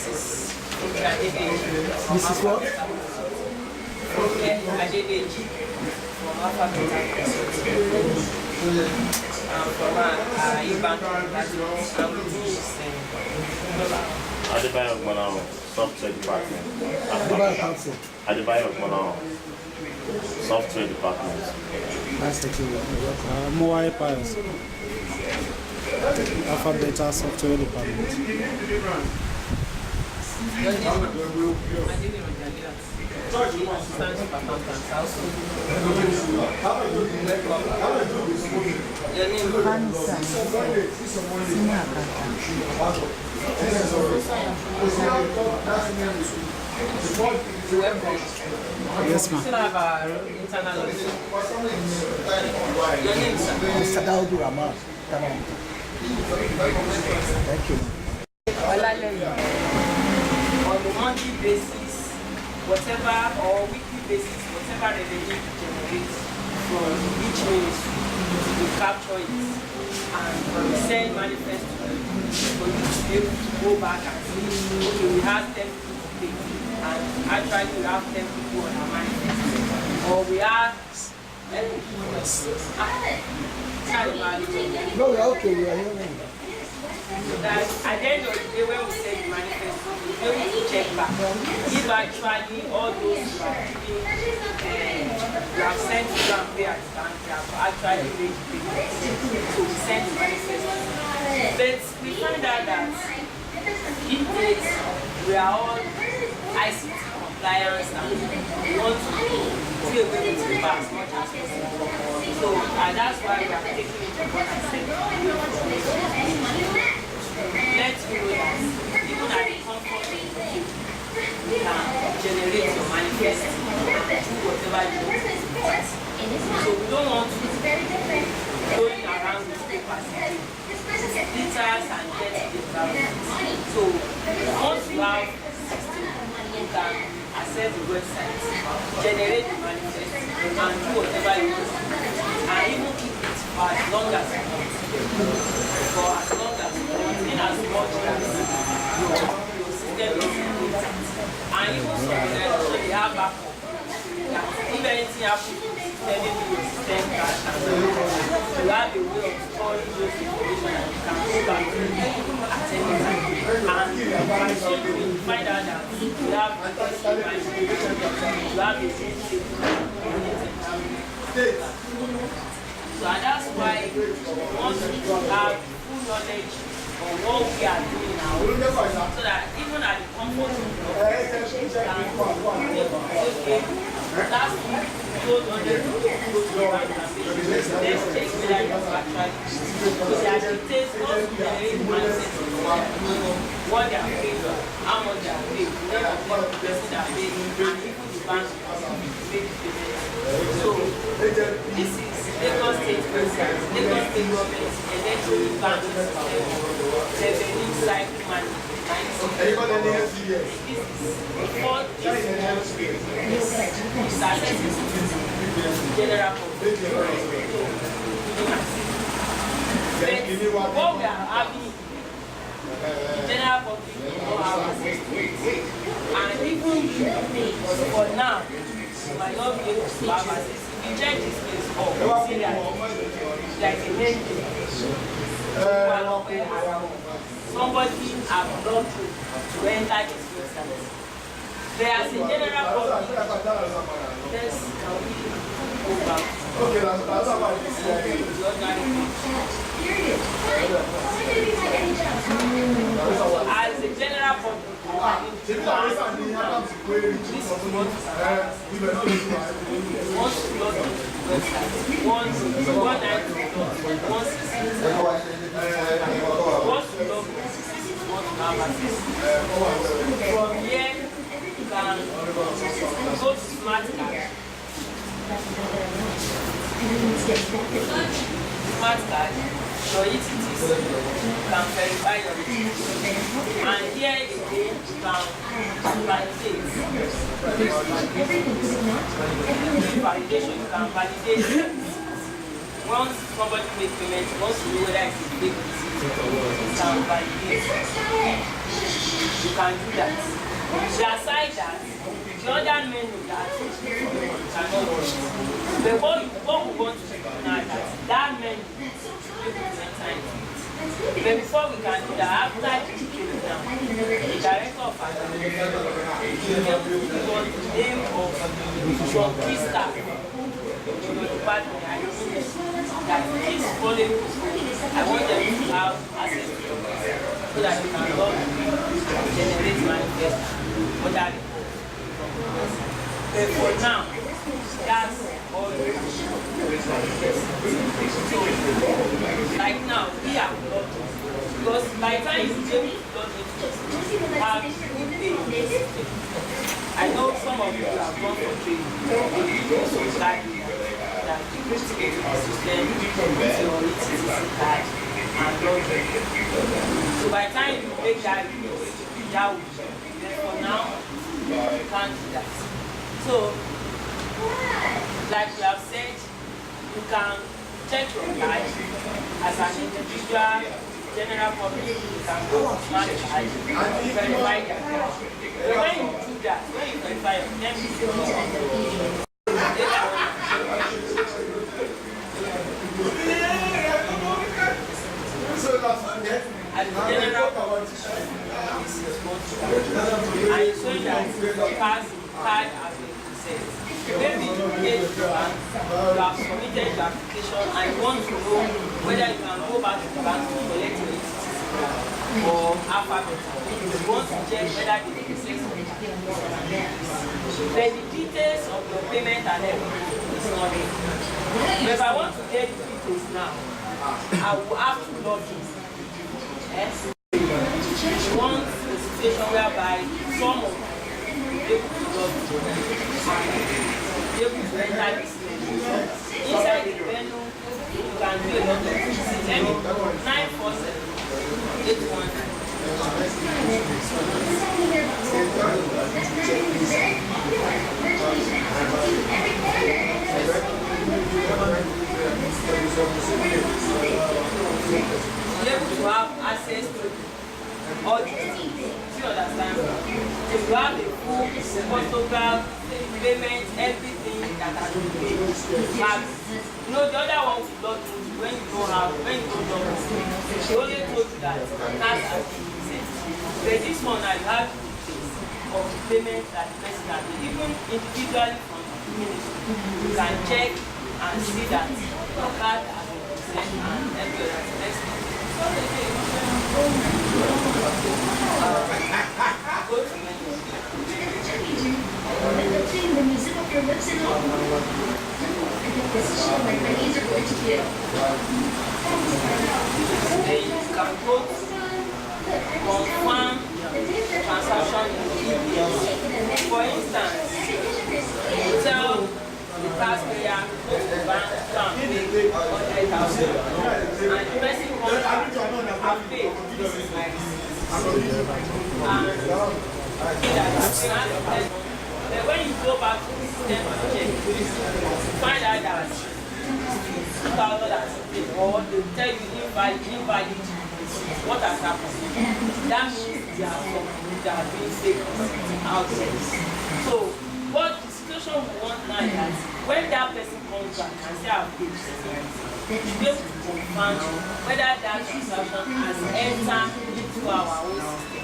Mrs. Mrs. what? Okay, Adedeji from Alpha Beta from Iban. Adebayo Manao, Software Department. Adebayo Manao, Software Department. Nice to meet you. Moai Pius. Alpha Beta Software Department. Your name? Yes, ma'am. Still have our internal audit. Your name, sir? Mr. Daudu Rahman. Thank you. On a monthly basis, whatever, or weekly basis, whatever revenue you generate from each ministry, you capture it and send manifest to you for you to be able to go back and say, okay, we have 10 people to pay, and actually we have 10 people on our manifest, or we have No, we're okay, we are here. that at the end of the day when we send the manifest, we need to check back if actually all those you have sent to go and pay at the bank, they have actually made the payment. So we send the manifest. But we find out that if we are all ICT compliance and we want to do away with the bar as much as possible. So that's why we are taking it to what I said. Let you know that even at the comfort of your home, you can generate your manifest and do whatever you want to do. So we don't want to going around with papers, glitters and dirty environment. So once you have 16, you can access the website, generate the manifest, and do whatever you want to do. And even keep it for as long as you want. For as long as you want, in as much as your system is intact. And even some of them, so they have backup. If anything happens, telling you your system crash and you have a way of storing those information and you can go back to it at any time. And by so doing, you find out that you have a testing management, you have a safety. So that's why once we have full knowledge of what we are doing now, so that even at the comfort of your okay, that's good on the let's check whether you actually because there are details not to generate mindset what they are paid, how much they are paid, the name of the person that paid, and even the bank make payment. So this is Lagos State President, Lagos State Government Electronic Banking System Revenue Cycle Management. General public. What we are having, general public don't have access to it. And even for now, you might not be able to have access. If you check this place up, you see that like a main thing. Somebody have blocked you to enter this website. There as a general public, yes, can we go back? Okay, that's about this. As a general public, this is what is once you log into the website, once you log in, this is what you have access. From here, you can go to smart card. Smart card, your ETTs, you can verify your ETTs. And here again, you can validate. Validation, you can validate. When once somebody makes payment, once you know whether it's a fake receipt or it's can validate, you can do that. Aside that, the other menu that you cannot use. But what we want to do now is that menu should be able to enter into it. But before we can do that, after you kill it down, the director of finance will be able to give us the name of some key staff in your department and your business that is following the school. I want them to have access to your business so that you can log in, generate manifest, other reports. But for now, that's all you do. So, like now, we have logged in. Because by the time you get log in, have good pay. I know some of you have gone for training. So that you need to get to the system with your ETC card and log in. So by the time you make that report, that will be. But for now, you can't do that. So, like we have said, you can check your life as an individual, general public, you can go to smart card, verify their account. But when you do that, when you verify your name, as a general public, this is what you and so that your card has been processed. Maybe you get to the bank, you have submitted your application and you want to know whether you can go back to the bank to collect your ETC or alphabet. You want to check whether the process of it. But the details of your payment and everything is not there. But if I want to get the details now, I will have to log in. Yes? Want a situation whereby someone is able to log in. Able to enter this inside the venue, you can do a lot of things. Let me 947 81. Be able to have access to all the things. Do you understand? If you have a full photograph, payment, everything that has been paid. You know, the other one will not do when you don't have, when you don't know. She only told you that cash has been sent. But this one, I have details of the payment that the person has made. Even individually from the ministry, you can check and see that your card has been sent and every other next month. Go to menu. The music of your lips and all. This is what my knees are going to do. Then you can go to confirm transaction in details. For instance, you tell the taxpayer go to the bank to pay 100,000 and the person comes back and pay this is my receipt. But when you go back to the system and check, you find out that $2,000 or they tell you invalid what has happened. That means there are some that are being fake out there. So what the situation we want now is that when that person comes back and say I've paid, you be able to confirm whether that transaction has entered into our own system,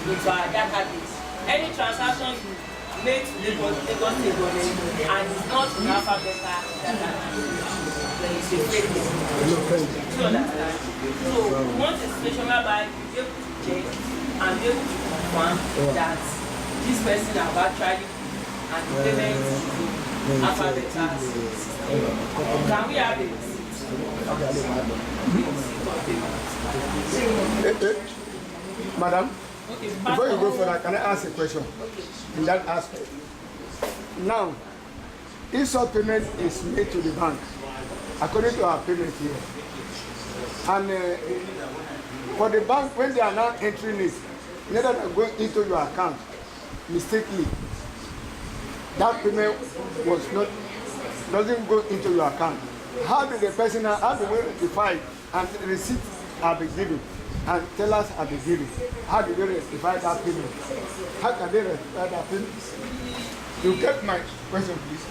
into our database. Any transaction you make to Lagos State government and it's not in alphabet database, it's a fake one. Do you understand? So we want a situation whereby you be able to check and be able to confirm that this person have actually and the payment is alphabet system. Can we have a receipt? Madam, Okay, before you go further, can I ask a question in that aspect? Now, if such payment is made to the bank, according to our payment here, and for the bank, when they are now entering it, rather than going into your account mistakenly, that payment was not, doesn't go into your account. how did the person, how do we rectify and the receipt have been given and tellers have been given? How do they rectify that payment? How can they rectify that payment? You get my question, please.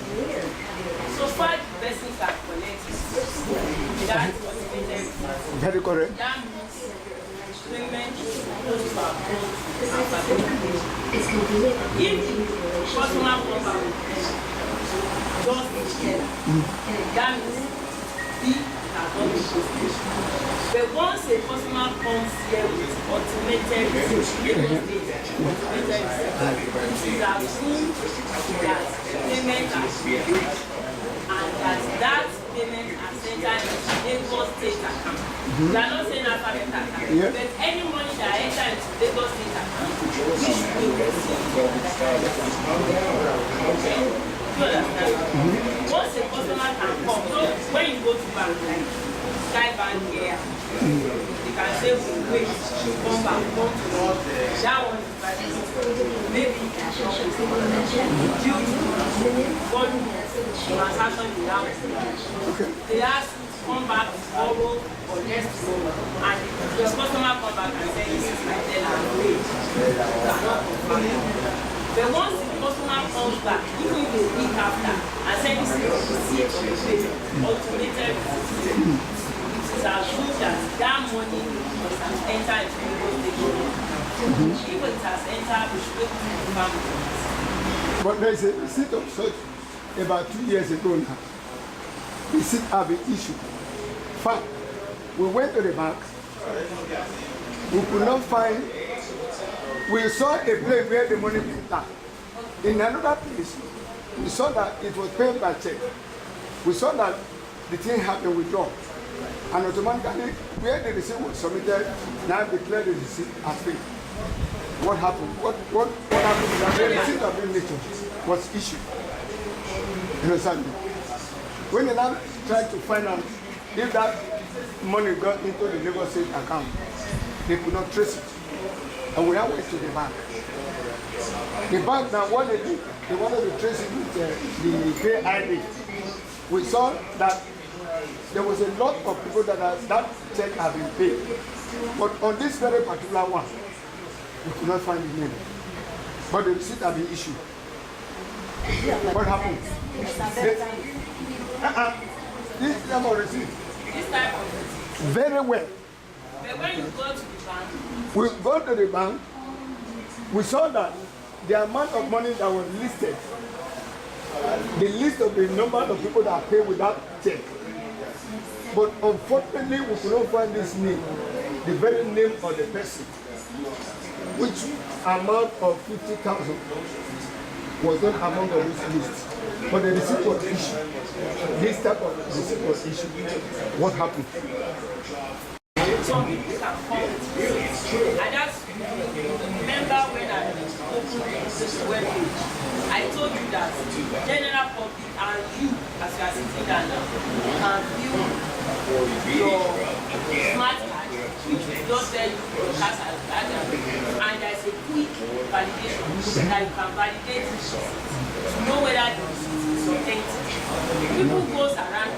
So far, the person can connect that automated. Very correct. That means payment goes to our account alphabetically. If customer comes out just that means he has not been posted. But once a customer comes here with automated receipt, it is assumed that payment has been made and that payment has entered into Lagos State account. We are not saying alphabet account, but any money that enters into Lagos State account, which will receive. You understand? Once a customer can come, so when you go to bank, like Sky Bank here, you can say, wait, come back, come to work. That one is private. Maybe due to volume transaction in that they ask you to come back tomorrow or next tomorrow, and your customer come back and say, this is my teller, wait, you cannot confirm it. But once the customer comes back, even if a week after, and say this is a receipt of the payment, automated receipt, it is assumed that that money must have entered into the station. If it has entered, we should be able to confirm it. But there is a receipt of such about 2 years ago now. Receipt have been issued. Fine. We went to the bank. We could not find. We saw a place where the money was down. In another place, we saw that it was paid by check. We saw that the thing had been withdrawn. And automatically, where the receipt was submitted, now declared the receipt as paid. What happened? What happened is that the receipt of the was issued. You understand me? When they now tried to find out if that money got into the Lagos State account, they could not trace it. And we now went to the bank. The bank now, what they did, they wanted to trace it with the pay ID. We saw that there was a lot of people that check have been paid. But on this very particular one, we could not find the name. But the receipt had been issued. What happened? This type of receipt. This type of receipt. Very well. But when you go to the bank, We go to the bank, we saw that the amount of money that was listed, the list of the number of people that pay without check. But unfortunately, we could not find this name, the very name of the person, which amount of 50,000 was not among the list. But the receipt was issued. This type of receipt was issued. What happened? some people can come with me. And that's, remember when I opened this webpage, I told you that general public and you, as you are sitting down now, can view your smart card, which will just tell you your cash has and there's a quick validation that you can validate it to know whether the receipt is authentic. People goes around,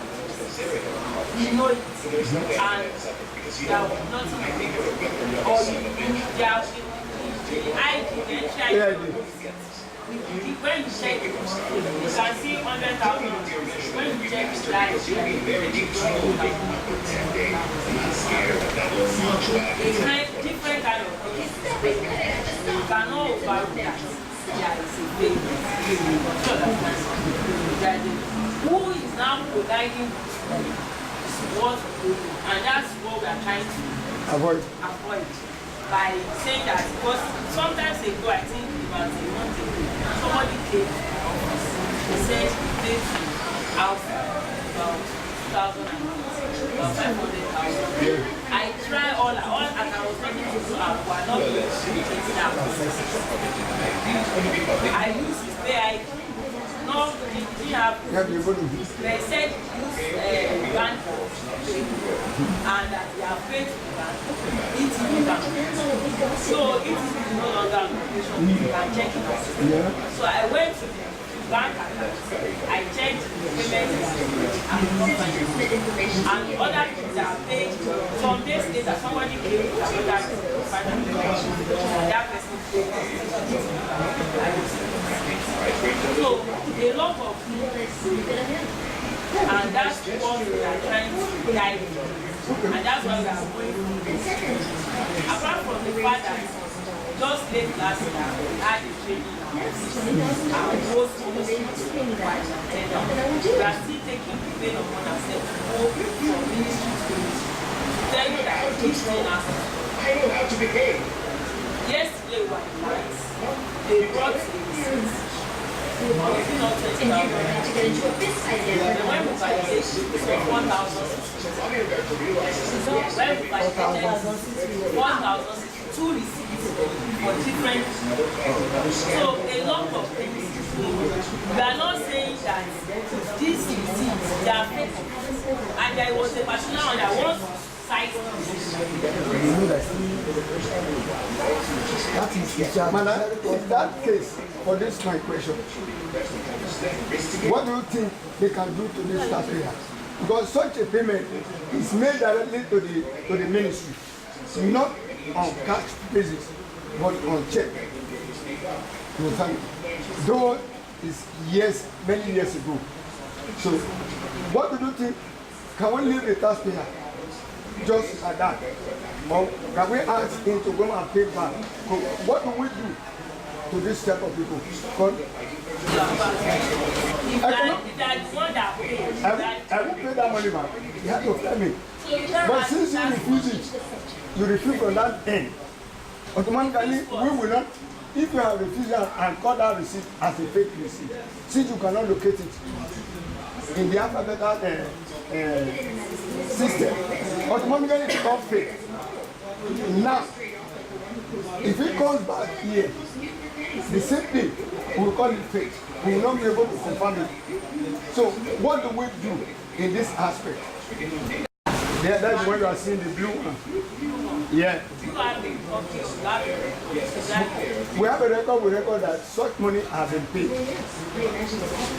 you know it, and there will be nothing or the ID, the entry ID. When you check it, you can see 100,000. When you check it live, it's different kind of thing. You cannot overrule that. There is a way. Who is now providing what we do, and that's what we are trying to avoid by saying that, because sometimes ago, I think about a month ago, somebody came to my office. They said they paid Alpha about 2,000 about 500,000. I try all I was talking to Alpha, are not going to get it out. I use his pay ID. No, he didn't have. They said use bank and that they are paid to the bank. It's in bank. So it is no longer an application. You can check it out. So I went to the bank account, I checked the payment and other people that are paid. Some days later, somebody came with another that person paid. So a lot of and that's what we are trying to guide, and that's why we are going through. Apart from the fact that just late last year we had a training and most schools we are still taking the pain upon ourselves to go from ministry to ministry. Tell you that each thing has I know how to behave. yesterday we were in France. They brought a receipt. And you're going to get into a fist fight again. The when we validated it was 1,000. When we validated 1,000, 2 receipts for different. So a lot of things. We are not saying that these receipts they are fake. And there was a particular one that wants to cite That is Madam, in that case, for this my question, what do you think they can do to this taxpayer? Because such a payment is made directly to the ministry, not on cash basis, but on check. You understand? Though it's years, many years ago. So, what do you think? Can we leave the taxpayer just like that? Or can we ask him to go and pay back? So what do we do to this type of people? I will pay that money back. You have to pay me. But since you refuse it, you refuse from that end. Automatically, we will not. If you have refused and call that receipt as a fake receipt, since you cannot locate it in the alphabetical system, automatically it becomes fake. Now, if it comes back here, the same thing, we will call it fake. We will not be able to confirm it. So, what do we do in this aspect? Yeah, that's when you are seeing the blue one. Yeah. We have a record that such money has been paid.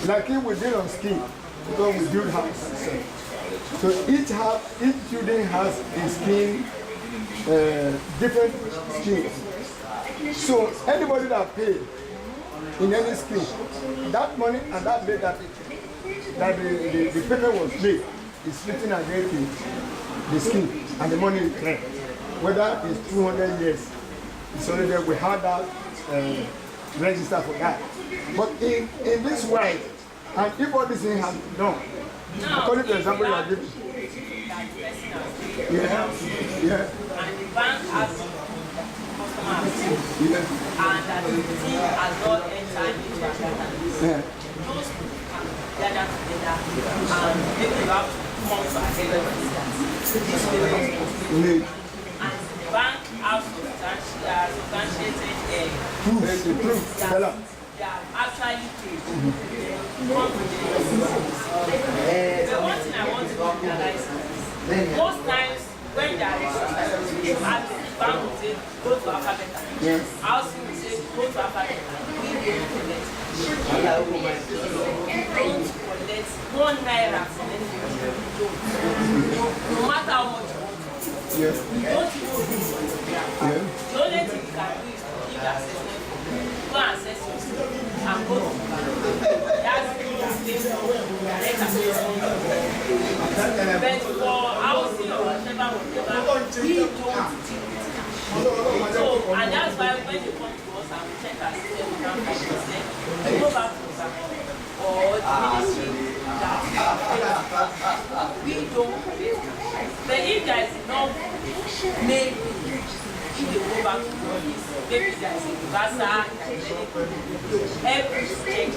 Like if we did on scheme, because we build houses. So each student has a scheme, different schemes. So anybody that paid in any scheme, that money and that day that the payment was made is written against the scheme and the money is there. Whether it's 200 years, it's already there. We had that register for that. But in this way, and if all this thing has been done, according to the example you are giving, yeah. And the bank has customer and that the team has not entered into a database. Those people can gather together and maybe you have to come to this payment. And the bank has substantiated proof that they are actually paid. The one thing I want to realize is most times when there is a bank will say go to alphabet, housing will say go to alphabet, we will collect. Don't collect 1 naira from anybody. No matter how much you want. Yes. You don't even the only thing you can do is to give assessment. Go and assess yourself and go to the bank. That's the direct assessment. But for housing or whatever, we don't deal with it. So, and that's why when you come to us and we check our system, we can't find yourself, you go back to the bank or the ministry that we don't collect. But if there is enough, maybe if they go back to the office, maybe there is a reversal, every check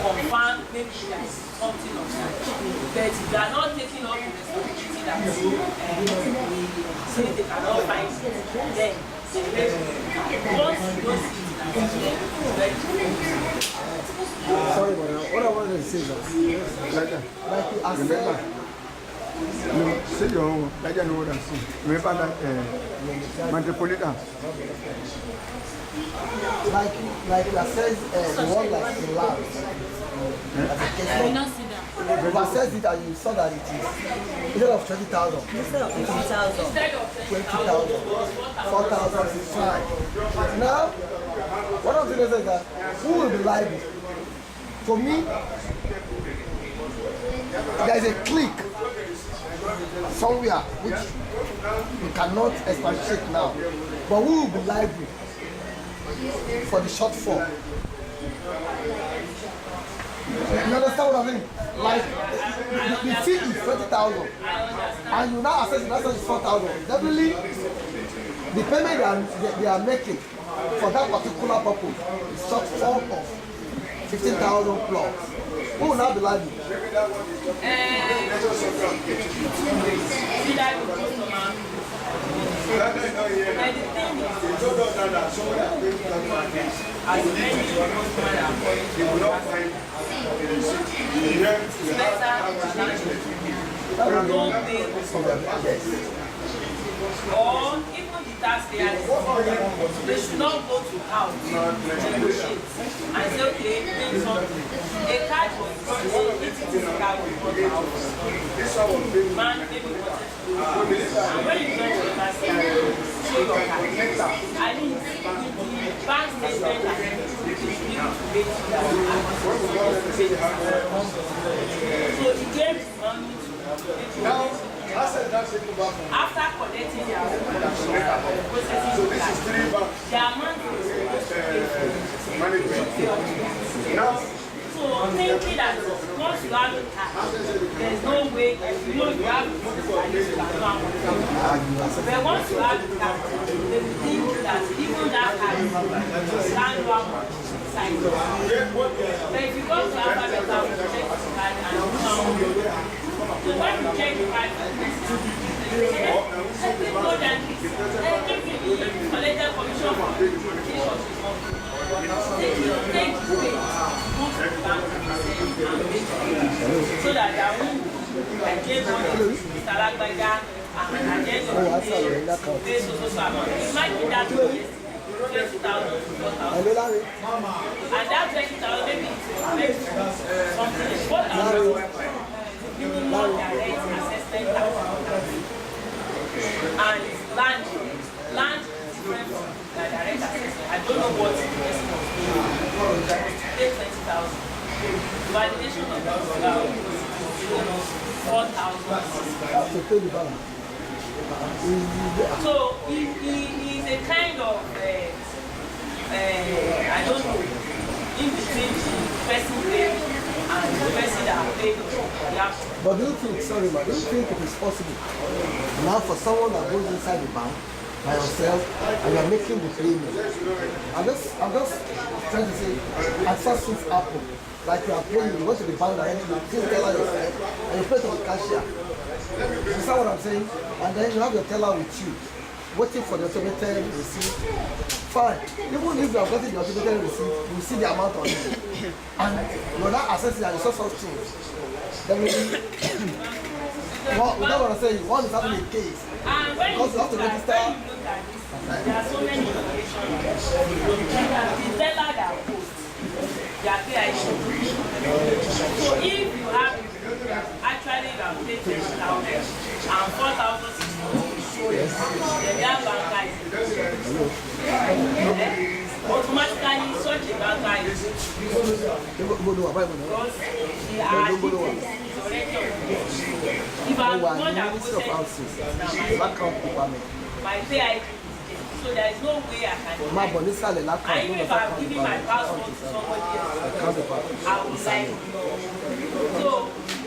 confirm, maybe there is something of that. But if they are not taking up the responsibility that we say they cannot find it, then once you don't see it, Sorry, but what I wanted to say is that, like you accept No, say your own. I don't know what I see. Remember that Metropolitan. Like that says the one like the lab. If I says it and you saw that it is instead of 20,000. Instead of 50,000. 20,000, 4,000 is fine. Now, what I'm saying is that who will be liable? For me, there is a click somewhere which we cannot expatiate now. But who will be liable for the shortfall? You understand what I mean? Like the fee is 20,000 and you now assess the is 4,000. Definitely the payment they are making for that particular purpose is shortfall of 15,000 plus. Who will now be liable? Or even the tax they should not go to house to negotiate and say, okay, pay something. A card was brought, it is a card was brought out. Man, maybe wanted to go. And when you go to the tax, show your card. At least with the bank statement and everything, you need to make sure that so he gave money to after collecting their own processing the amount is so thinking that once you have the cash, there's no way, you know you have the money, you can know. But once you have the cash, they will think that even that cash can do how much inside. But if you go to have a better check the card and so when you check the card, more than this, collected commission for take the pay, go to the bank so that they won't get money, Mr. Lagbaja, and at the end of the day, pay so amount. It might be that 20,000 to 4,000. And that 20,000 maybe it's something 4,000. Minimum direct assessment tax. And land is different from the direct assessment. I don't know what the estimate is. Pay 20,000. Validation of the 4,000. So he is a kind of I don't know, in between the person paid and the person that paid. But do you think, sorry man, do you think it is possible now for someone that goes inside the bank by yourself and you're making the payment? I'm just trying to say, I saw things happen. Like you are paying, you go to the bank and you give teller yourself and you pay to the cashier. You understand what I'm saying? And then you have your teller with you, waiting for the automated receipt. Fine. Even if you have gotten the automated receipt, you see the amount on it. And you're not assessing and you saw some things. Then maybe, well, without what I'm saying, one is having a case. Because you have to register. There are so many locations. The teller that posts, their KIC. So if you have actually you have paid 10,000 and 4,600, then that banker is automatically such a banker is because the details is already on the if I'm the one that processes my PIP, so there is no way I can do it. And even if I'm giving my passport to somebody else, I would like to know. So,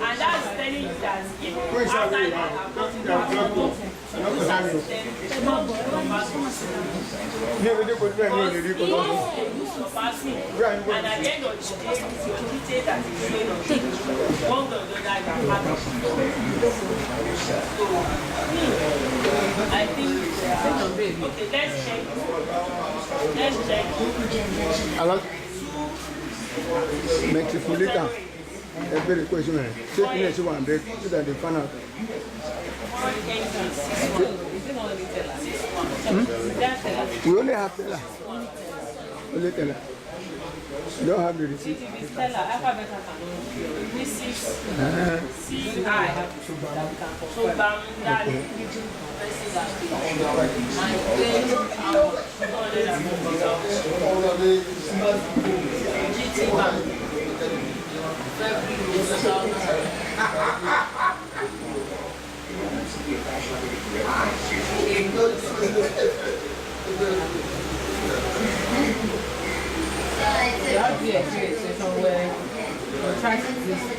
and that's telling you that if after that I've gotten the passport, to use that system, it's not to your passport. Because you use your passport, and at the end of the day, it's your details that is showing on it. One way or the other, you are part of it. So, I think okay, let's check. Metropolitan. Every question, take next one break so that they find out. We only have teller. Only teller. You don't have the receipt. You have to be a situation where you try to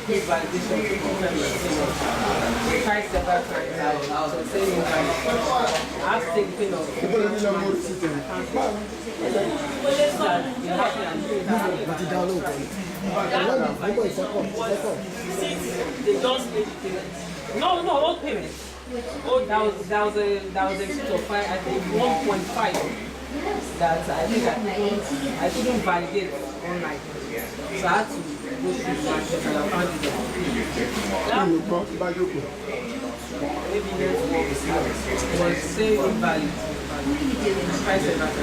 give validation to you try several times out to say you I have to take the pain of they just made the payment. No, what payment? Oh, that was a sheet of fine, I think 1.5. That I think I couldn't validate online. So I had to go through the market and I found it maybe network was saying invalid. I said that.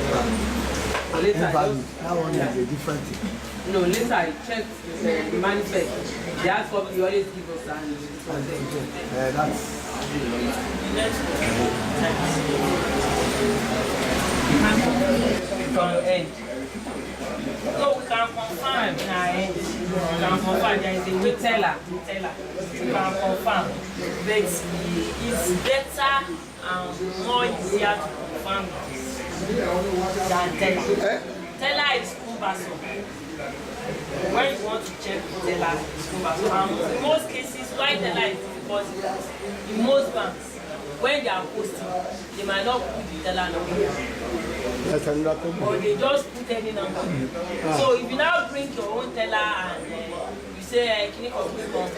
But later that one is a different thing. No, later I checked the manifest. They asked what you always give us and it was there. That's from end. So we can confirm in our end. We can confirm there is a retailer. We can confirm. But it's better and more easier to confirm than teller. Teller is cumbersome. When you want to check teller, it's cumbersome. In most cases, why teller is difficult in most banks. When they are posting, they might not put the teller number. That's another problem. Or they just put any number. So if you now bring your own teller and you say, clinic of people,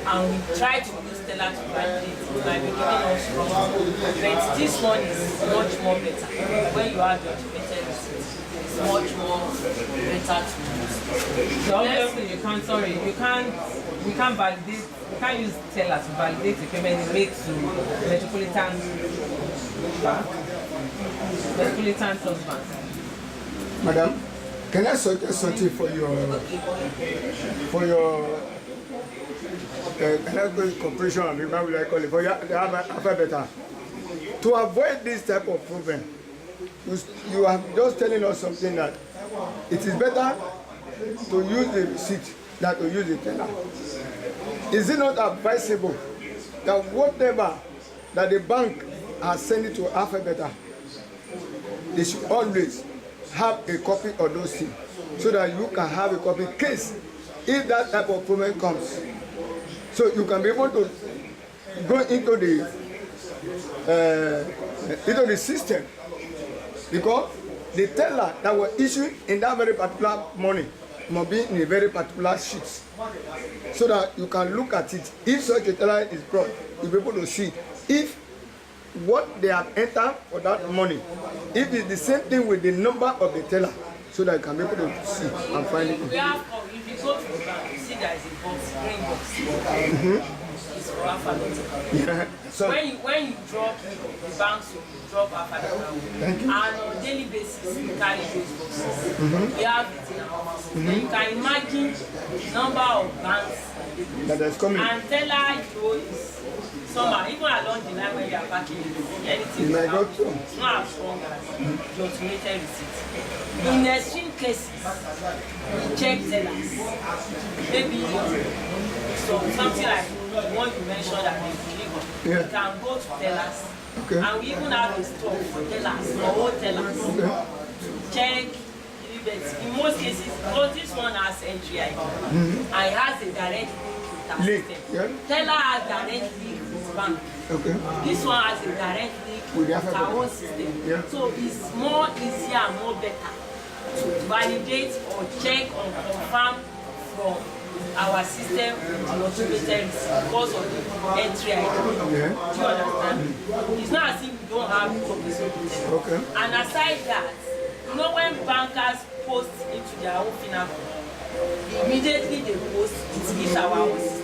and we try to use teller to validate, it might be giving us wrong. But this one is much more better. When you have documented receipt, it's much more better to use. So obviously you can't validate. You can't use teller to validate the payment you make to Metropolitan Bank. Metropolitan Trust Bank. Madam, can I suggest something for your can I go corporation and remember what I call it for your better to avoid this type of problem? You are just telling us something that it is better to use the receipt than to use the teller. Is it not advisable that whatever that the bank has sent it to Alphabeta, they should always have a copy of those things so that you can have a copy in case if that type of problem comes. So you can be able to go into the system because the teller that was issued in that very particular money must be in a very particular sheet so that you can look at it. If such a teller is brought, you'll be able to see if what they have entered for that money, if it's the same thing with the number of the teller, so that you can be able to see and find it. If you go to the bank, you see there is a box, green box. It's for alphabet. Yeah. So when you drop the bank, you drop alphabet. Thank you. And on a daily basis, you carry those boxes. We have it in our office. You can imagine the number of banks that is coming. and teller is somehow, even along the line when you are packing anything, You may go through. it's not as strong as the automated receipt. In extreme cases, we check tellers. Maybe something like the one you mentioned that is illegal. Yeah. We can go to tellers. Okay. And we even have a store for tellers, for all tellers. Okay. Check. But in most cases, because this one has entry ID and it has a direct link Link, with our yeah. system. Teller has direct link with bank. Okay. This one has a direct link With the with our alphabet. own system. Yeah. So it's more easier and more better to validate or check or confirm from our system with the automated receipt because of the entry ID. Yeah. Do you understand? It's not as if we don't have copies of the tell. Okay. And aside that, you know when bankers post into their own financial, immediately they post, it gives our own system.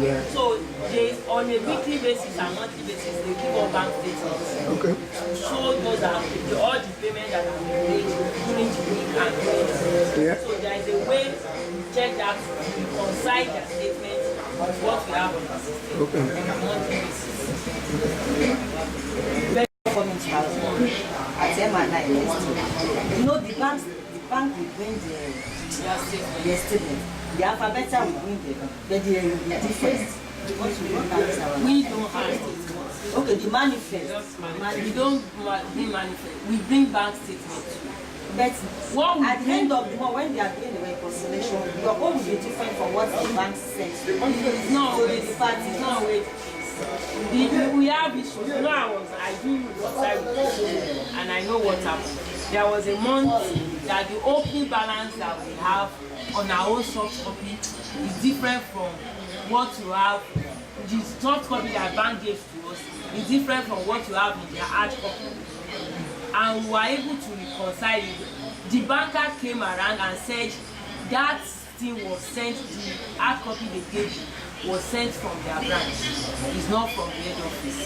Yeah. So they, on a weekly basis and monthly basis, they give us bank statements Okay. to show those that all the payments that have been made during the week and the week. Yeah. So there is a way to check that, to reconcile their statements with what we have on the system Okay. on a monthly basis. Coming to house at M&I yesterday. You know the bank will bring their statement. The alphabet will bring but the difference. What we don't have We don't have statements. okay, the manifest. We don't bring manifest. We bring bank statements. But What we at the end of the month, when they are doing the reconciliation, your own will be different from what the bank says. It's not So always the fact it's is not always we have issues. You know, I do reconcile with people and I know what happened. There was a month that the opening balance that we have on our own soft copy is different from what you have. The soft copy that bank gave to us is different from what you have in the hard copy. And we were able to reconcile it. The banker came around and said that thing was sent, the hard copy they gave you was sent from their branch. It's not from the head office.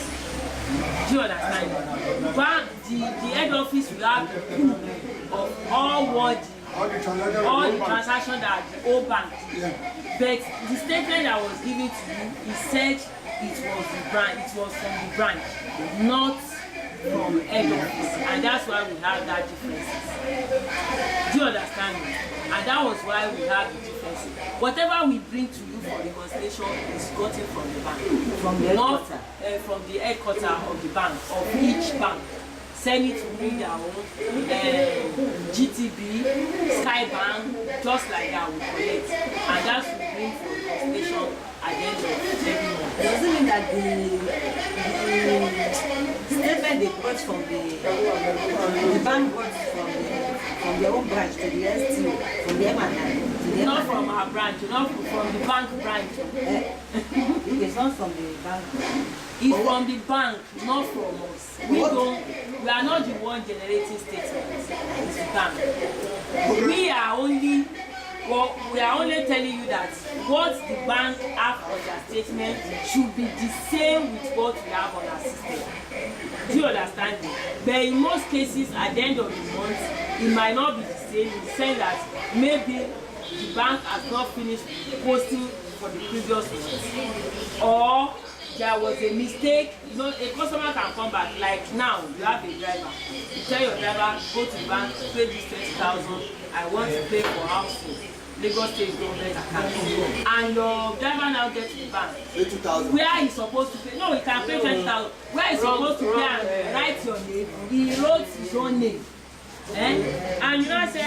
Do you understand? But the head office will have the proof of all the transactions that the old bank did. Yeah. But the statement that was given to you, it said it was the branch, it was from the branch, not from head office, and that's why we have that differences. Do you understand me? And that was why we have the differences. Whatever we bring to you for reconciliation is gotten from the bank, from the not headquarters. from the headquarters of the bank, of each bank. Send it to bring their own GTB, Skybank, just like that we collect, and that's what we bring for reconciliation at the end of every month. Does it mean that the statement they brought from the bank brought from their own branch to the STO, from the M&I to the Not M&I? from our branch, not from the bank branch. It's not from the bank. It's from the bank, not from us. We are not the one generating statements. It's the bank. We are only telling you that what the bank have on their statement should be the same with what we have on our system. Do you understand me? But in most cases, at the end of the month, it might not be the same in the sense that maybe the bank has not finished posting for the previous month, or there was a mistake. You know, a customer can come back, like now you have a driver, you tell your driver, go to the bank, pay this 20,000, I want to pay for housing, Lagos State government account, and your driver now gets to the bank, where he's supposed to pay, no, he can pay 20,000, where he's supposed to pay and write your name, he wrote his own name. And you know, say,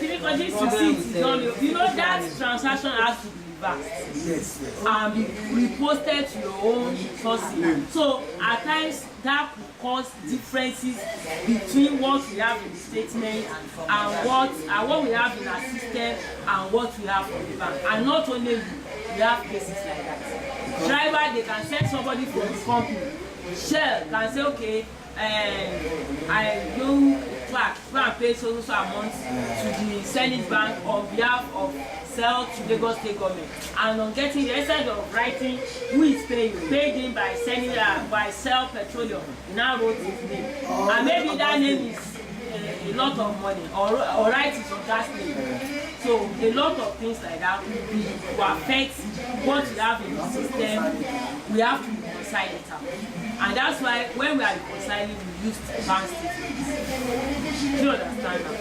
because this receipt is on you know that transaction has to be reversed and be reposted to your own sources. So at times that could cause differences between what we have in the statement and what we have in our system and what we have from the bank. And not only we have cases like that. Driver, they can send somebody from the company. Shell can say, okay, I do clerk, go and pay so amount to the Senate Bank on behalf of sell to Lagos State government, and on getting the instead of writing who is paying, paid in by sending by Sell Petroleum, he now wrote his name, and maybe that name is a lot of money, or write it on gas name. So a lot of things like that will affect what we have in the system. We have to reconcile it out. And that's why when we are reconciling, we use bank statements. Do you understand now?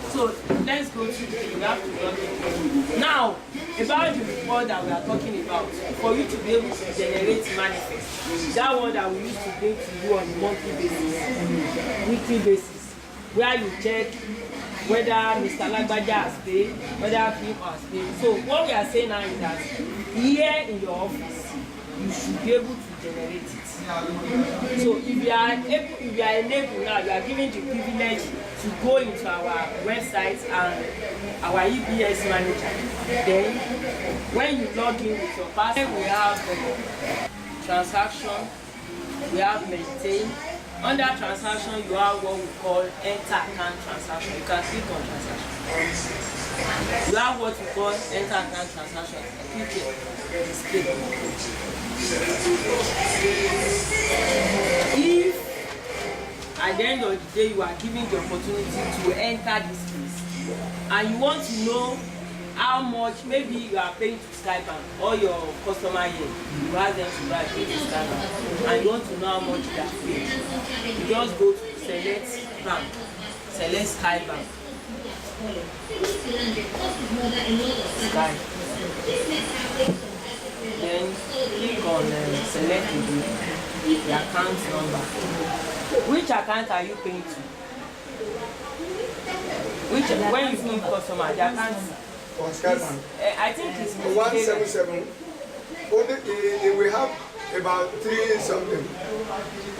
So let's go to we have to log in. Now, about the report that we are talking about, for you to be able to generate manifest, that one that we used to bring to you on a monthly basis, weekly basis, where you check whether Mr. Lagbaja has paid, whether people has paid. So what we are saying now is that here in your office, you should be able to generate it. So if you are enabled now, you are given the privilege to go into our website and our EBS manager. Then when you log in with your password, we have transaction, we have maintain. Under transaction, you have what we call enter account transaction. You can click on transaction. You have what we call enter account transaction. Click here. Display. If at the end of the day you are given the opportunity to enter this place and you want to know how much, maybe you are paying to Skype or your customer here, you ask them to buy pay to Skype and you want to know how much they are paying, you just go to select bank, select Skype bank. Skype. Then click on select the account number. Which account are you paying to? When you give customer the account, I think it's 177. Only it will have about 3 something.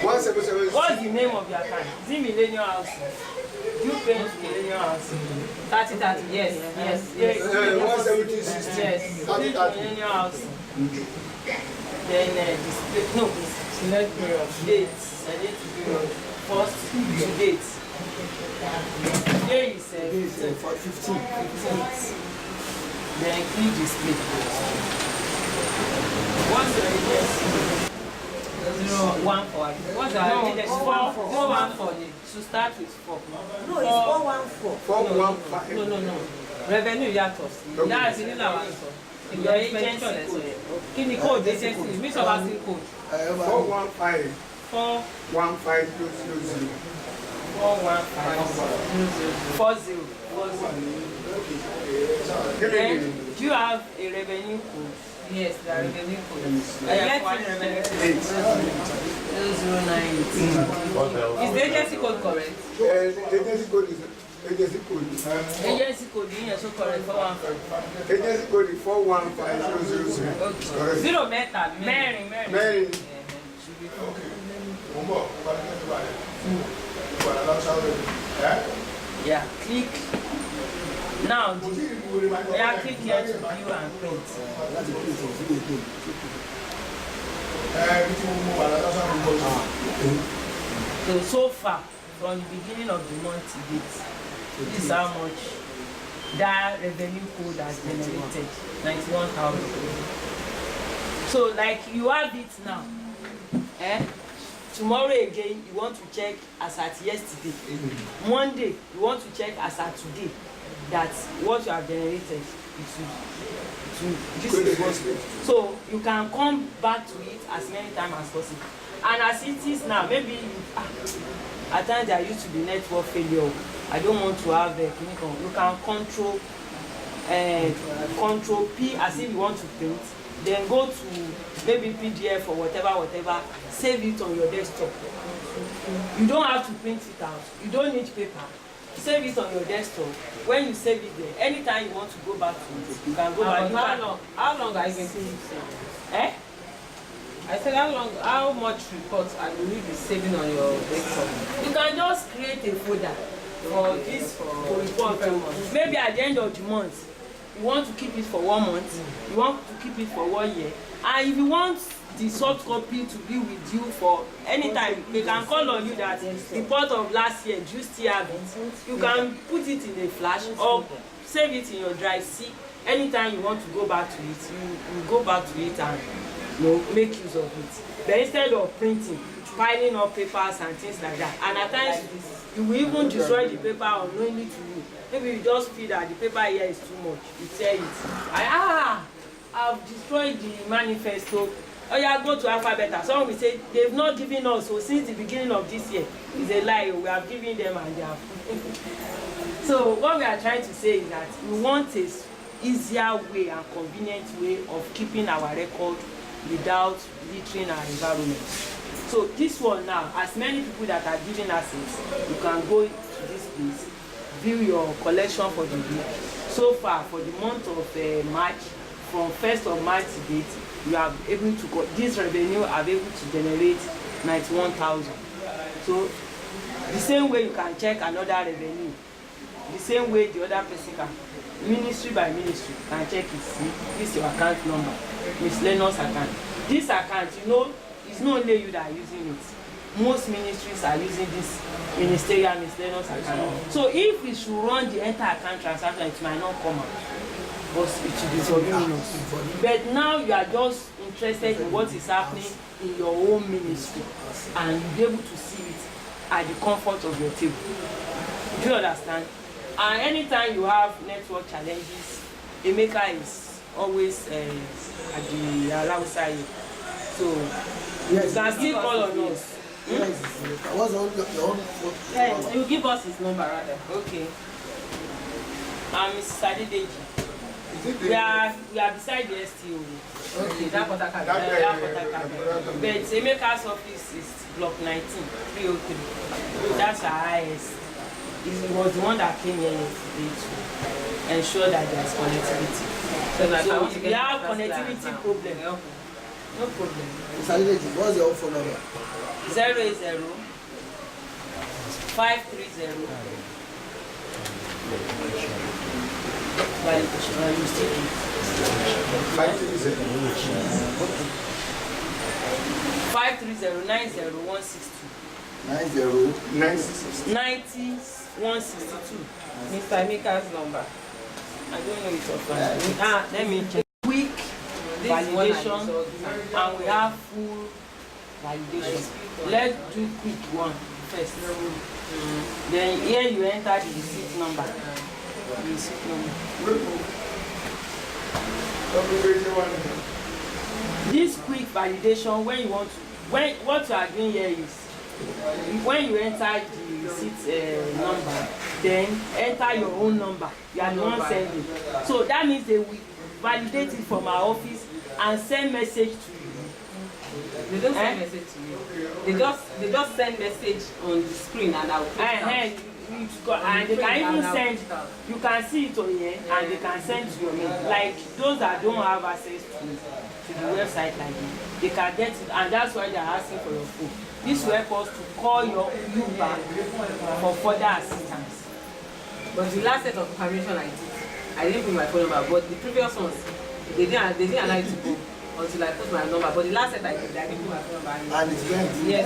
177. What's the name of your account? Is it Millennium House? You pay to Millennium House? 30, yes. 176. Yes. Millennium House. Then display. No, select period. Date. Select period. First to date. Today is 15. Then click display. What's your agency? 014. What's your agency? 414. To start with 4. No, it's 414. 415. No. Revenue yatos. That's the new one. Your agency code. Give me code agency. Which of us is code? 415. 415. 40. Then, do you have a revenue code? Yes, the revenue code. I get revenue code. 0098. Is the agency code correct? Agency code is agency code. Agency code is so correct. 415. Agency code is 415000. Okay. Zero meta. Mary. Yeah, click. Now, click here to view and print. So far, from the beginning of the month to date, this is how much that revenue code has generated, 91,000. So, like you have it now, tomorrow again you want to check as at yesterday. Monday you want to check as at today. That what you have generated this is what. So you can come back to it as many times as possible. And as it is now, maybe at times there used to be network failure. I don't want to have you can control P as if you want to print. Then go to maybe PDF or whatever, save it on your desktop. You don't have to print it out. You don't need paper. Save it on your desktop. When you save it there, anytime you want to go back to it, you can go back. How long are you going to use it? I said how much reports are you will be saving on your desktop? You can just create a folder for this for report. Maybe at the end of the month, you want to keep it for 1 month, you want to keep it for 1 year, and if you want the soft copy to be with you for any time, they can call on you that report of last year, do you still have it? You can put it in a flash or save it in your drive. See, anytime you want to go back to it, you go back to it and make use of it. But instead of printing, piling up papers and things like that, and at times you will even destroy the paper unknowingly to you. Maybe you just feel that the paper here is too much. You tear it. I've destroyed the manifesto. Oh yeah, go to Alphabet. Someone will say they've not given us. So since the beginning of this year, it's a lie. We have given them and they have. So what we are trying to say is that we want a easier way and convenient way of keeping our record without littering our environment. So this one now, as many people that are giving access, you can go to this place, view your collection for the week. So far, for the month of March, from 1st of March to date, you are able to go, this revenue are able to generate 91,000. So the same way you can check another revenue, the same way the other person can, ministry by ministry, can check it. See, this is your account number, miscellaneous account. This account, it's not only you that are using it. most ministries are using this ministerial miscellaneous account. So if we should run the entire account transaction, it might not come out, but it should be voluminous. But now you are just interested in what is happening in your own ministry, and you'll be able to see it at the comfort of your table. Do you understand? And anytime you have network challenges, Emeka is always at the Allow side. So yes, you can still call on us. Yes. What's your own? Yeah, you give us his number rather. Okay. I'm Mrs. Adedeji. We are beside the STO. Okay, that Potaka. But Emeka's office is block 19, 303. That's our highest. It was the one that came here yesterday to ensure that there's connectivity. So if you have connectivity problem, no problem. Mr. Adedeji, what's your phone number? 080 530 90,162. Mr. Emeka's number. I don't know it offhand. Let me check. Quick validation, and we have full validation. Let's do quick one first. Then here you enter the receipt number. The receipt number. This quick validation, when you want to, what you are doing here is, when you enter the receipt number, then enter your own number. You are the one sending. So that means they will validate it from our office and send message to you. They don't send message to you. They just send message on the screen and I'll put it and they can even send, you can see it on here and they can send to your mail. Like those that don't have access to the website like this, they can get it, and that's why they're asking for your phone. This will help us to call you back for further assistance. But the last set of permission I didn't put my phone number, but the previous ones, they didn't allow you to go until I put my number. But the last set I didn't put my phone number. And it's going. Yes.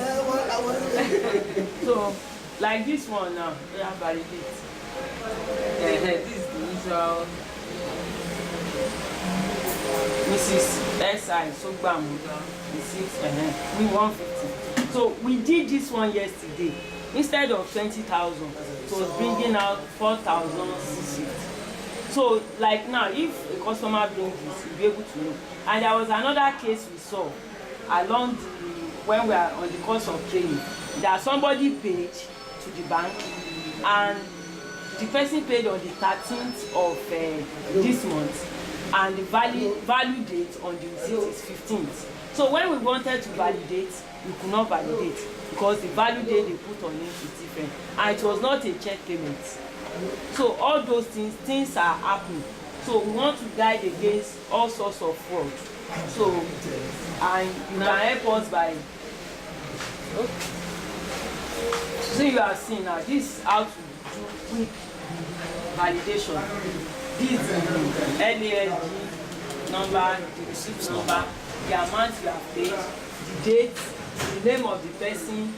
So, like this one now, we have validate. This is the usual Mrs. S.I. Sogbamu, Mrs. We 150. So we did this one yesterday. Instead of 20,000, it was bringing out 4,650. So like now, if a customer brings this, you'll be able to know. And there was another case we saw along when we are on the course of training, that somebody paid to the bank and the person paid on the 13th of this month, and the value date on the receipt is 15th. So when we wanted to validate, we could not validate because the value date they put on it is different, and it was not a check payment. So all those things are happening. So we want to guide against all sorts of fraud. So and you can help us by. So you are seeing now this is how to do quick validation. This is the LASG number, the receipt number, the amount you have paid, the date, the name of the person.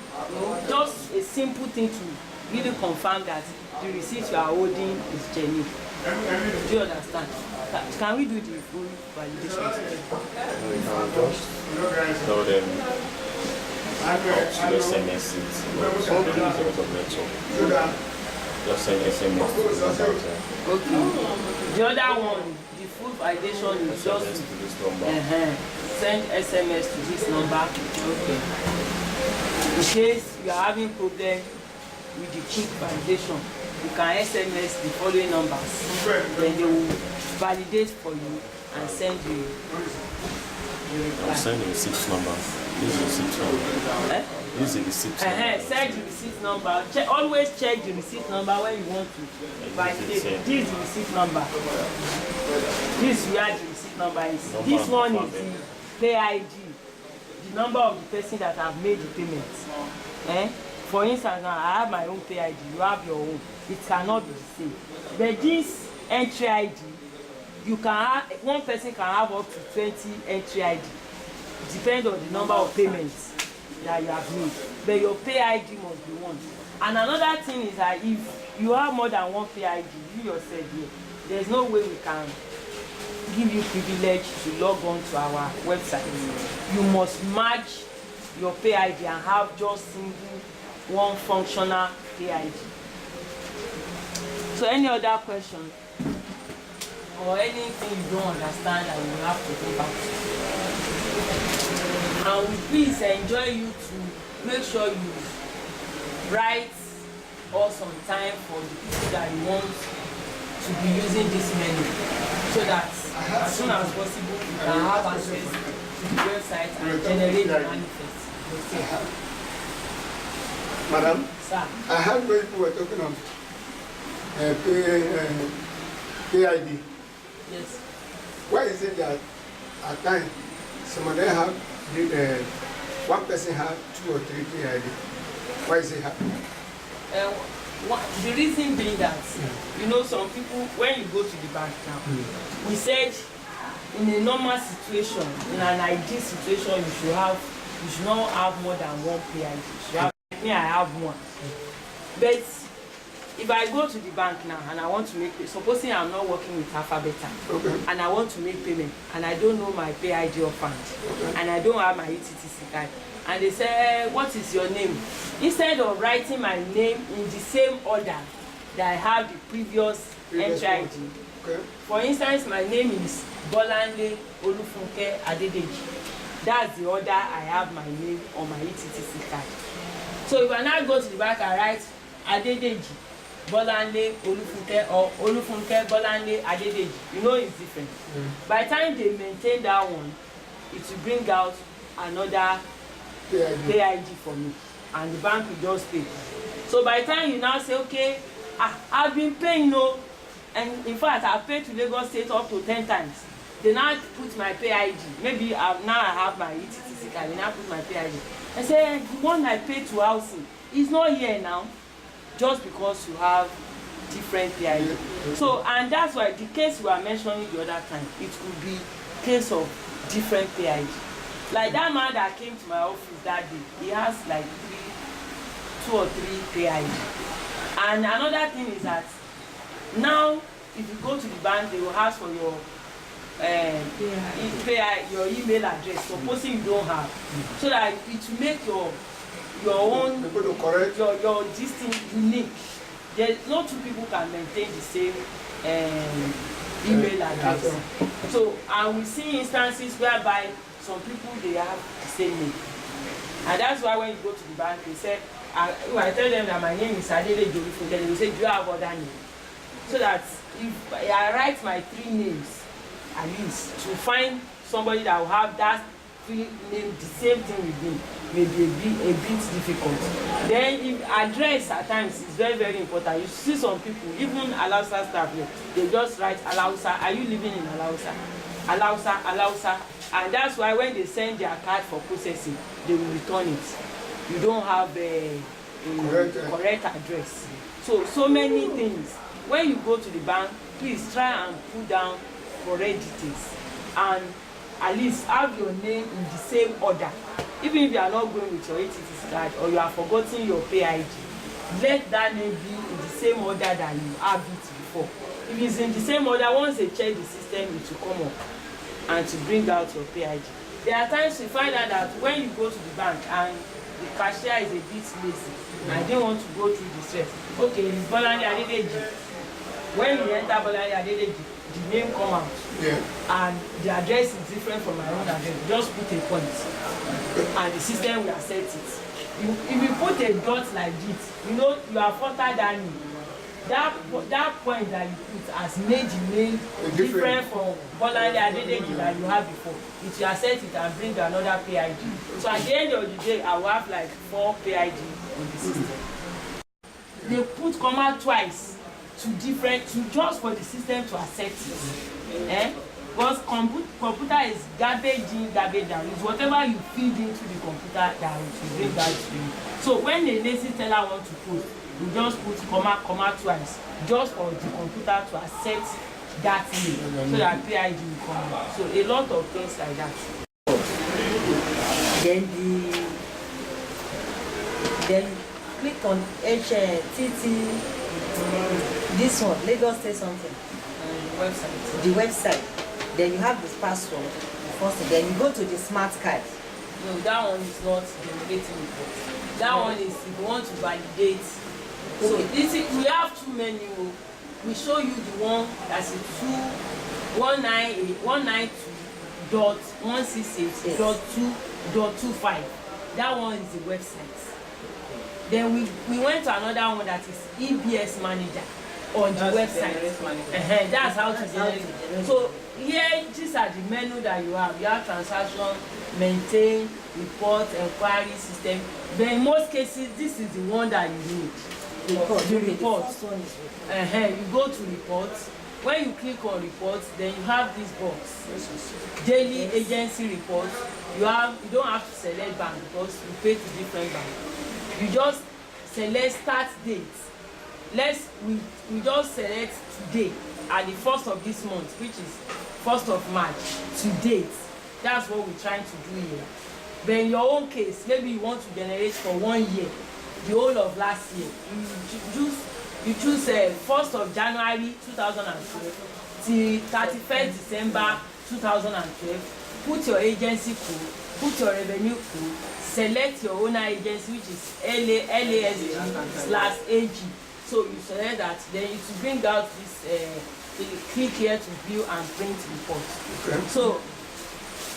Just a simple thing to really confirm that the receipt you are holding is genuine. Do you understand? Can we do the full validation? We can just tell them how to SMS it. Something is of network. Just send SMS to the Okay. The other one, the full validation is just to this number. Send SMS to this number. Okay. In case you are having problem with the quick validation, you can SMS the following numbers. Then they will validate for you and send you. I'm sending the receipt number. This is the receipt number. This is the receipt number. Send the receipt number. Always check the receipt number when you want to validate. This is the receipt number. This is where the receipt number is. This one is the pay ID, the number of the person that have made the payment. For instance, now I have my own pay ID. You have your own. It cannot be the same. But this entry ID, you can have, one person can have up to 20 entry ID. Depend on the number of payments. that you have made, but your pay ID must be one. And another thing is that if you have more than one pay ID, you yourself here, there's no way we can give you privilege to log on to our website. You must merge your pay ID and have just single one functional pay ID. So any other question or anything you don't understand that you have to go back to. And we please enjoy you to make sure you write or some time for the people that you want to be using this menu, so that as soon as possible you can have access to the website and generate the manifest. Madam, Sir. I heard when people were talking of PID. Yes. Why is it that at times some of them have one person have 2 or 3 PID? Why is it happening? The reason being that, you know, some people, when you go to the bank now, we said in a normal situation, in an ideal situation, you should not have more than one PID. You should have, me, I have one. But if I go to the bank now and I want to make, supposing I'm not working with Alphabeta, and I want to make payment, and I don't know my pay ID offhand, and I don't have my ETTC card, and they say, what is your name? Instead of writing my name in the same order that I have the previous entry ID. For instance, my name is Bolanle Olufunke Adedeji. That's the order I have my name on my ETTC card. So if I now go to the bank and write Adedeji Bolanle Olufunke or Olufunke Bolanle Adedeji, you know it's different. By the time they maintain that one, it will bring out another pay ID for me, and the bank will just pay. So by the time you now say, okay, I've been paying, no, and in fact I've paid to Lagos State up to 10 times. They now put my pay ID. Maybe I have my ETTC card. They now put my pay ID. I say, the one I paid to housing is not here now, just because you have different pay ID. So, and that's why the case we were mentioning the other time, it could be case of different pay ID. Like that man that came to my office that day, he has like 2 or 3 pay ID. And another thing is that now, if you go to the bank, they will ask for your your email address, supposing you don't have, so that it will make your own your this thing unique. There's no 2 people can maintain the same email address. So, and we see instances whereby some people, they have the same name, and that's why when you go to the bank, they say, I tell them that my name is Adele Jorifunke, they will say, do you have other name? So that if I write my 3 names, at least to find somebody that will have that 3 names, the same thing with me, may be a bit difficult. Then if address at times is very, very important. You see some people, even Alausa staff here, they just write Alausa, are you living in Alausa? Alausa, Alausa. And that's why when they send their card for processing, they will return it. You don't have a correct address. So many things. When you go to the bank, please try and put down correct details, and at least have your name in the same order. Even if you are not going with your ETTC card or you are forgetting your pay ID, let that name be in the same order that you have it before. If it's in the same order, once they check the system, it will come up and to bring out your pay ID. There are times you find out that when you go to the bank and the cashier is a bit lazy, I didn't want to go through the stress. Okay, it's Bolanle Adedeji. When you enter Bolanle Adedeji, the name come out, and the address is different from my own address. Just put a point, and the system will accept it. If you put a dot like this, you know you are further than me. That point that you put has made the name different from Bolanle Adedeji that you have before. It will accept it and bring another pay ID. So at the end of the day, I will have like 4 pay ID on the system. They put comma twice to just for the system to accept it. Because computer is garbage in, garbage out. It's whatever you feed into the computer that will bring that to you. So when a lazy teller wants to post, you just put comma twice, just for the computer to accept that name, so that PID will come out. So a lot of things like that. Then then click on HTT, this one, Lagos State something, the website. Then you have this password, first, then you go to the smart card. No, that one is not generating report. That one is if you want to validate. So this is, we have too many. We show you the one that's a 192.168.2.25. That one is the website. Then we went to another one that is EBS manager on the website. That's how to generate. So here, these are the menu that you have. You have transaction, maintain, report, inquiry system. But in most cases, this is the one that you need. Report. The report. The first one is report. You go to reports. When you click on reports, then you have this box. Daily agency report. You don't have to select bank because you pay to different bank. You just select start date. We just select today at the 1st of this month, which is 1st of March to date. That's what we're trying to do here. But in your own case, maybe you want to generate for 1 year, the whole of last year. You choose 1st of January 2012 till 31st December 2012. Put your agency code, put your revenue code, select your owner agency, which is LASG/AG. So you select that, then it will bring out this, click here to view and print report. Okay. So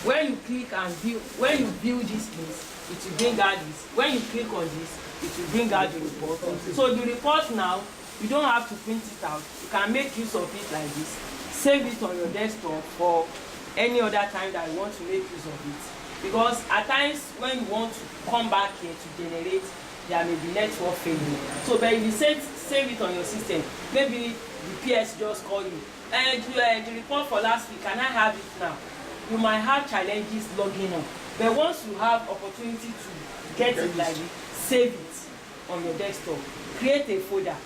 when you click and view, when you view this place, it will bring out this. When you click on this, it will bring out the report. So the report now, you don't have to print it out. You can make use of it like this. Save it on your desktop for any other time that you want to make use of it. Because at times when you want to come back here to generate, there may be network failure. So but if you save it on your system, maybe the PS just call you. And the report for last week, can I have it now? You might have challenges logging on. But once you have opportunity to get it like this, save it on your desktop. Create a folder.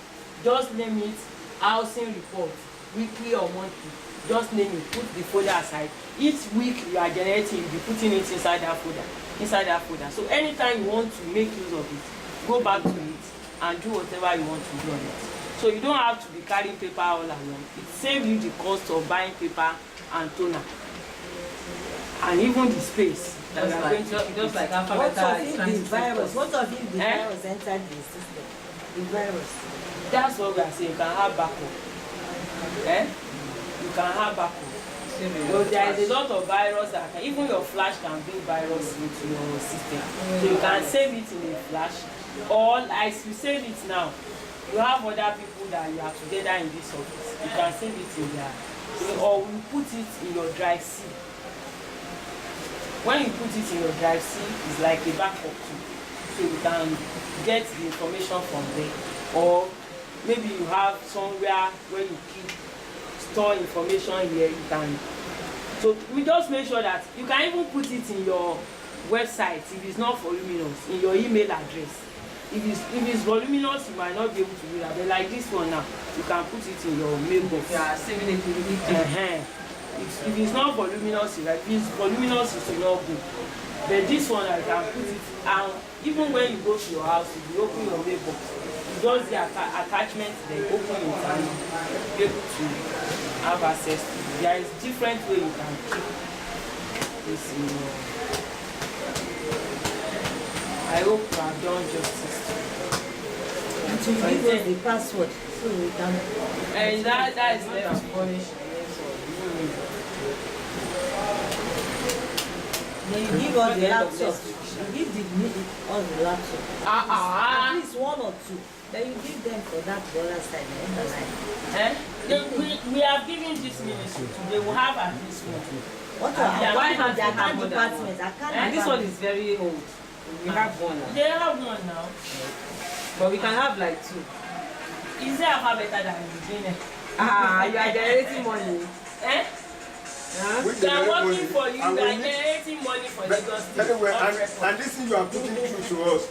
Just name it housing report, weekly or monthly. Just name it, put the folder aside. Each week you are generating, you'll be putting it inside that folder. So anytime you want to make use of it, go back to it and do whatever you want to do on it. So you don't have to be carrying paper all along. It saves you the cost of buying paper and toner. And even the space. Just like alphabetical is trying to virus. What of if the virus entered the system? The virus. That's what we are saying. You can have backup. You can have backup. So there is a lot of virus that can, even your flash can bring virus into your system. So you can save it in a flash, or as you save it now, you have other people that you are together in this office. You can save it in there, or we put it in your drive C. When you put it in your drive C, it's like a backup too. So you can get the information from there, or maybe you have somewhere where you keep store information here, you can. So we just make sure that you can even put it in your website if it's not voluminous, in your email address. If it's voluminous, you might not be able to do that. But like this one now, you can put it in your mailbox. Yeah, saving it in the If it's not voluminous, if it's voluminous, it will not go. But this one, I can put it, and even when you go to your house, if you open your mailbox, just the attachment, then open it and be able to have access to it. There is different way you can keep this in your. I hope you have done justice to it. And to give us the password so we can. And that is left to punish. Then you give us the laptop. You give us the laptop. At least one or two. Then you give them for that the other side, the other line. We have given this ministry today. We have at least one. Why have they have department? And this one is very old. We have one now. They have one now. But we can have like two. Is there a better than Virginia? You are generating money. They are working for you. They are generating money for Lagos State. Anyway, and this thing you are putting through to us.